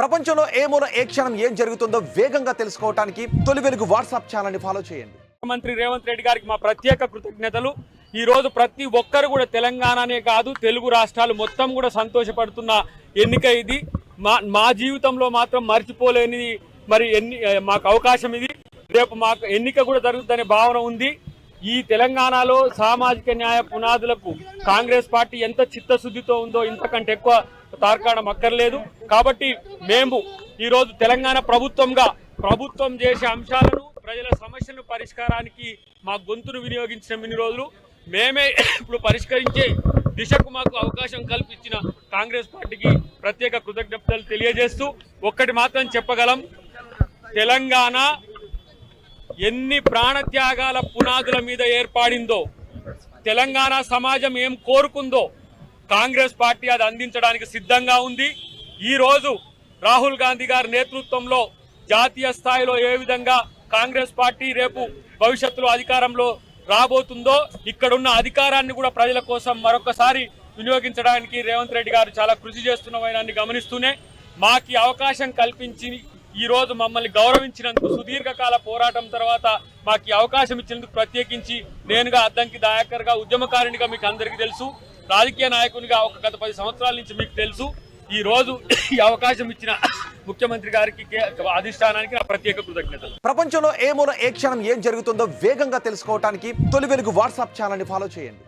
ప్రపంచంలో ఏ మూల ఏ క్షణం ఏం జరుగుతుందో వేగంగా తెలుసుకోవడానికి తొలి వెలుగు వాట్సాప్ ఛానల్ ని ఫాలో చేయండి. ముఖ్యమంత్రి రేవంత్ రెడ్డి గారికి మా ప్రత్యేక కృతజ్ఞతలు. ఈ రోజు ప్రతి ఒక్కరు కూడా తెలంగాణనే కాదు తెలుగు రాష్ట్రాలు మొత్తం కూడా సంతోషపడుతున్న ఎన్నిక ఇది. మా జీవితంలో మాత్రం మర్చిపోలేని మాకు అవకాశం ఇది. రేపు మాకు ఎన్నిక కూడా జరుగుతుందనే భావన ఉంది. ఈ తెలంగాణలో సామాజిక న్యాయ పునాదులకు కాంగ్రెస్ పార్టీ ఎంత చిత్తశుద్ధితో ఉందో ఇంతకంటే ఎక్కువ తార్కాణం అక్కర్లేదు. కాబట్టి మేము ఈరోజు తెలంగాణ ప్రభుత్వం చేసే అంశాలను ప్రజల సమస్యలను పరిష్కారానికి మా గొంతును వినియోగించిన ఇన్ని రోజులు మేమే ఇప్పుడు పరిష్కరించే దిశకు మాకు అవకాశం కల్పించిన కాంగ్రెస్ పార్టీకి ప్రత్యేక కృతజ్ఞతలు తెలియజేస్తూ ఒక్కటి మాత్రం చెప్పగలం, తెలంగాణ ఎన్ని ప్రాణత్యాగాల పునాదుల మీద ఏర్పడిందో, తెలంగాణ సమాజం ఏం కోరుకుందో కాంగ్రెస్ పార్టీ అది అందించడానికి సిద్ధంగా ఉంది. ఈ రోజు రాహుల్ గాంధీ గారి నేతృత్వంలో జాతీయ స్థాయిలో ఏ విధంగా కాంగ్రెస్ పార్టీ రేపు భవిష్యత్తులో అధికారంలో రాబోతుందో ఇక్కడున్న అధికారాన్ని కూడా ప్రజల కోసం మరొకసారి వినియోగించడానికి రేవంత్ రెడ్డి గారు చాలా కృషి చేస్తున్న వైనాన్ని గమనిస్తూనే మాకు అవకాశం కల్పించి ఈ రోజు మమ్మల్ని గౌరవించినందుకు, సుదీర్ఘకాల పోరాటం తర్వాత మాకు అవకాశం ఇచ్చినందుకు ప్రత్యేకించి నేనుగా అద్దంకి దయాకర్గా ఉద్యమకారునిగా మీకు అందరికీ తెలుసు, రాజకీయ నాయకునిగా గత 10 సంవత్సరాల నుంచి మీకు తెలుసు. ఈ రోజు ఈ అవకాశం ఇచ్చిన ముఖ్యమంత్రి గారికి అధిష్టానానికి నా ప్రత్యేక కృతజ్ఞతలు. ప్రపంచంలో ఏ మూల ఏ క్షణం ఏం జరుగుతుందో వేగంగా తెలుసుకోవడానికి తొలి వెలుగు వాట్సాప్ ఛానల్ ని ఫాలో చేయండి.